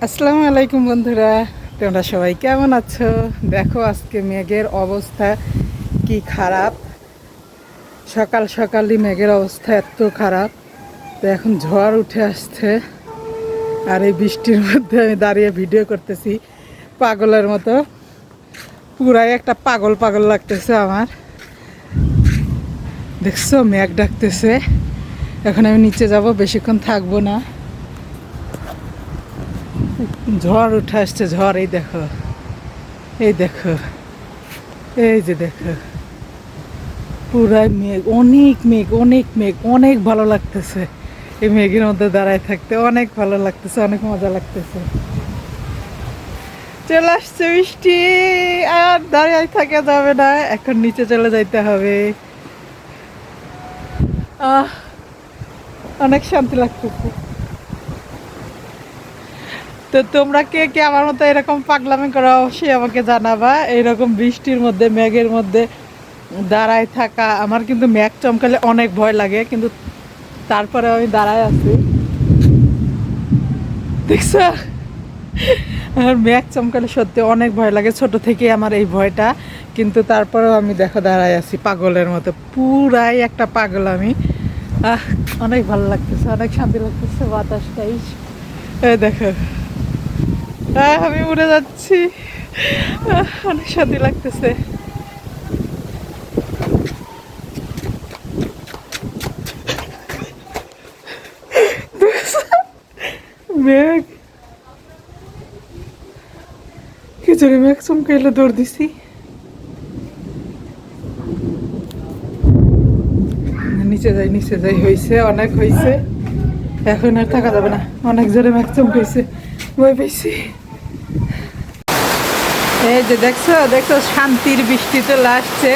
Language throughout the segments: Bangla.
আসসালামু আলাইকুম বন্ধুরা, তোমরা সবাই কেমন আছো? দেখো আজকে মেঘের অবস্থা কি খারাপ। সকাল সকালই মেঘের অবস্থা এত খারাপ, তো এখন ঝড় উঠে আসছে। আর এই বৃষ্টির মধ্যে আমি দাঁড়িয়ে ভিডিও করতেছি পাগলের মতো। পুরাই একটা পাগল পাগল লাগতেছে আমার। দেখছো মেঘ ডাকতেছে। এখন আমি নিচে যাব, বেশিক্ষণ থাকবো না। ঝড় উঠে আসছে, ঝড়। এই দেখো, এই দেখো, এই যে দেখো, পুরাই মেঘ, অনেক মেঘ, অনেক মেঘ, অনেক ভালো লাগতেছে। এই মেঘের মধ্যে দাঁড়ায় থাকতে অনেক ভালো লাগতেছে, অনেক মজা লাগতেছে। চলে আসছে বৃষ্টি, আর দাঁড়িয়ে থাকা যাবে না, এখন নিচে চলে যাইতে হবে। আহ অনেক শান্তি লাগতেছে। তো তোমরা কে কে আমার মতো এরকম পাগলামি করো, অবশ্যই আমাকে জানাবা। এইরকম বৃষ্টির মধ্যে, মেঘের মধ্যে দাঁড়ায় থাকা। আমার কিন্তু মেঘ চমকালে অনেক ভয় লাগে, কিন্তু তারপরে আমি দাঁড়ায় আছি। দেখছো, আর মেঘ চমকালে সত্যি অনেক ভয় লাগে, ছোট থেকে আমার এই ভয়টা। কিন্তু তারপরেও আমি দেখো দাঁড়ায় আছি পাগলের মতো, পুরাই একটা পাগল আমি। আহ অনেক ভালো লাগতেছে, অনেক শান্তি লাগতেছে বাতাসটাই। এই দেখো, আমি উড়ে যাচ্ছি। অনেক শান্তি লাগতেছে। মেঘ, কি জোরে মেঘ চমকাইলো, দৌড় দিছি। নিচে যাই, নিচে যাই, হয়েছে, অনেক হয়েছে। এখন আর থাকা যাবে না, অনেক জোরে মেঘ চমকাইছে, ভয় পেয়েছি। এই যে দেখছো, দেখছো শান্তির বৃষ্টি চলে আসছে।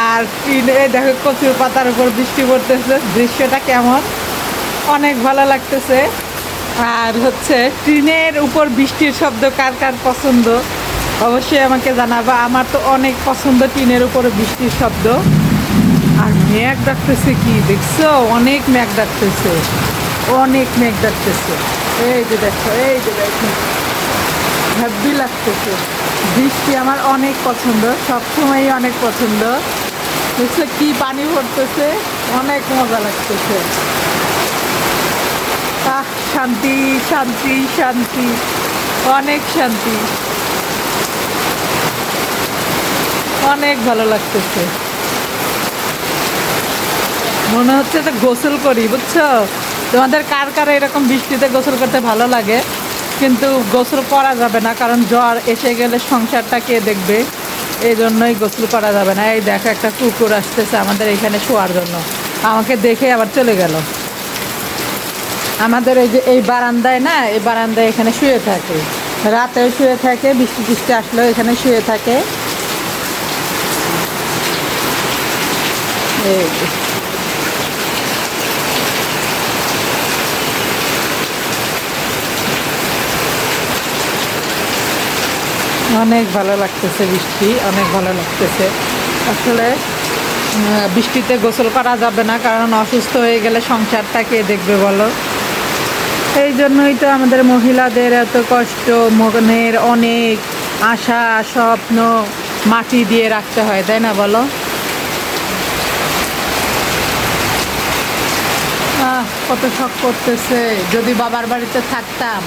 আর দেখো কচুর পাতার উপর বৃষ্টি পড়তেছে, দৃশ্যটা কেমন, অনেক ভালো লাগতেছে। আর হচ্ছে ট্রেনের উপর বৃষ্টির শব্দ কার কার পছন্দ, অবশ্যই আমাকে জানাবা। আমার তো অনেক পছন্দ ট্রেনের উপরে বৃষ্টির শব্দ। আর মেঘ ডাকতেছে, কি দেখছো, অনেক মেঘ ডাকতেছে, অনেক মেঘ ডাকতেছে। এই যে দেখো, এই যে দেখো, হ্যাপি লাগতেছে। বৃষ্টি আমার অনেক পছন্দ, সবসময়ই অনেক পছন্দ। দেখছো কি পানি পড়তেছে, অনেক মজা লাগতেছে। আহ শান্তি, শান্তি, শান্তি, অনেক শান্তি, অনেক ভালো লাগতেছে। মনে হচ্ছে তো গোসল করি, বুঝছো? তোমাদের কার কার এরকম বৃষ্টিতে গোসল করতে ভালো লাগে? কিন্তু গোসল করা যাবে না, কারণ জ্বর এসে গেলে সংসারটা কে দেখবে? এই জন্যই গোসল করা যাবে না। এই দেখো একটা কুকুর আসতেছে আমাদের এখানে শোয়ার জন্য, আমাকে দেখে আবার চলে গেল। আমাদের এই যে এই বারান্দায় না, এই বারান্দায় এখানে শুয়ে থাকে, রাতেও শুয়ে থাকে, বৃষ্টি টিষ্টি আসলেও এখানে শুয়ে থাকে। এই অনেক ভালো লাগতেছে বৃষ্টি, অনেক ভালো লাগতেছে। আসলে বৃষ্টিতে গোসল করা যাবে না, কারণ অসুস্থ হয়ে গেলে সংসারটা কে দেখবে বলো? এই জন্যই তো আমাদের মহিলাদের এত কষ্ট, মনের অনেক আশা স্বপ্ন মাটি দিয়ে রাখতে হয়, তাই না বলো? কত শখ করতেছে, যদি বাবার বাড়িতে থাকতাম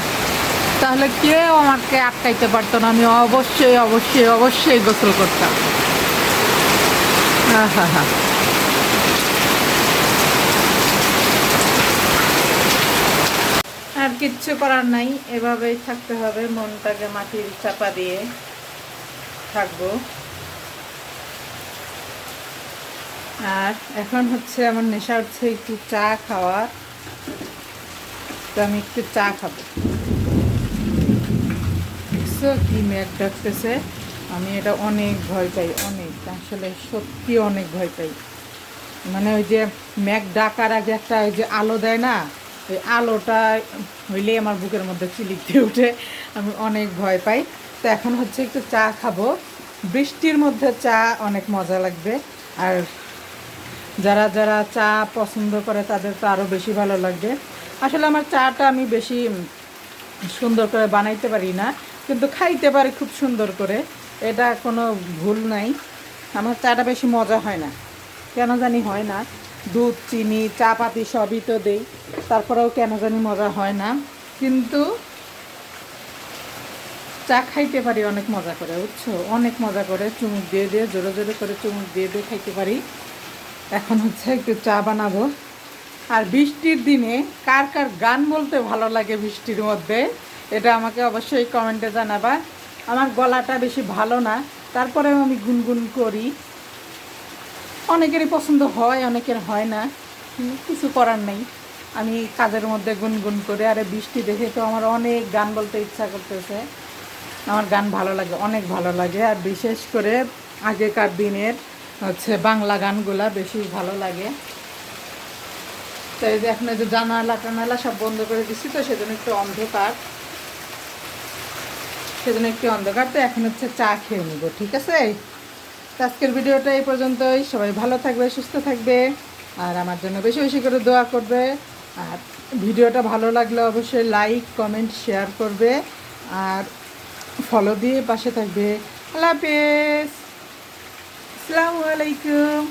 তাহলে কেউ আমাকে আটকাইতে পারতো না, আমি অবশ্যই অবশ্যই অবশ্যই গোসল করতাম। হা হা। আর কিচ্ছু করার নাই, এভাবেই থাকতে হবে, মনটাকে মাটির চাপা দিয়ে থাকবো। আর এখন হচ্ছে আমার নেশা হচ্ছে একটু চা খাওয়া, তো আমি একটু চা খাবো। দেখছো কি মেঘ ডাকতেছে, আমি এটা অনেক ভয় পাই, অনেক, আসলে সত্যি অনেক ভয় পাই। মানে ওই যে মেঘ ডাকার আগে একটা ওই যে আলো দেয় না, ওই আলোটা হইলেই আমার বুকের মধ্যে চিলিক দিয়ে উঠে, আমি অনেক ভয় পাই। তো এখন হচ্ছে একটু চা খাবো, বৃষ্টির মধ্যে চা অনেক মজা লাগবে। আর যারা যারা চা পছন্দ করে তাদের তো আরও বেশি ভালো লাগবে। আসলে আমার চাটা আমি বেশি সুন্দর করে বানাইতে পারি না, কিন্তু খাইতে পারি খুব সুন্দর করে। এটা কোনো ভুল নাই। আমার চাটা বেশি মজা হয় না, কেন জানি হয় না। দুধ, চিনি, চা পাতি সবই তো দেই, তারপরেও কেন জানি মজা হয় না। কিন্তু চা খাইতে পারি অনেক মজা করে, বুঝছো, অনেক মজা করে চুমুক দিয়ে দিয়ে, জোরে জোরে করে চুমুক দিয়ে দিয়ে খাইতে পারি। এখন হচ্ছে একটু চা বানাবো। আর বৃষ্টির দিনে কার কার গান বলতে ভালো লাগে বৃষ্টির মধ্যে, এটা আমাকে অবশ্যই কমেন্টে জানাবা। আমার গলাটা বেশি ভালো না, তারপরেও আমি গুনগুন করি। অনেকেরই পছন্দ হয়, অনেকের হয় না, কিছু করার নেই। আমি কাজের মধ্যে গুনগুন করে, আরে বৃষ্টি দেখে তো আমার অনেক গান বলতে ইচ্ছা করতেছে। আমার গান ভালো লাগে, অনেক ভালো লাগে। আর বিশেষ করে আগেকার দিনের হচ্ছে বাংলা গানগুলা বেশি ভালো লাগে। তো এই যে এখন এই যে জানালা টানালা সব বন্ধ করে দিচ্ছি, তো সেজন্য একটু অন্ধকার, তো এখন হচ্ছে চা খেয়ে নিব, ঠিক আছে। তো আজকের ভিডিওটা এই পর্যন্তই। সবাই ভালো থাকবে, সুস্থ থাকবে, আর আমার জন্য বেশি বেশি করে দোয়া করবে। আর ভিডিওটা ভালো লাগলে অবশ্যই লাইক, কমেন্ট, শেয়ার করবে, আর ফলো দিয়ে পাশে থাকবে। আল্লাহ হাফেজ, আসসালামু আলাইকুম।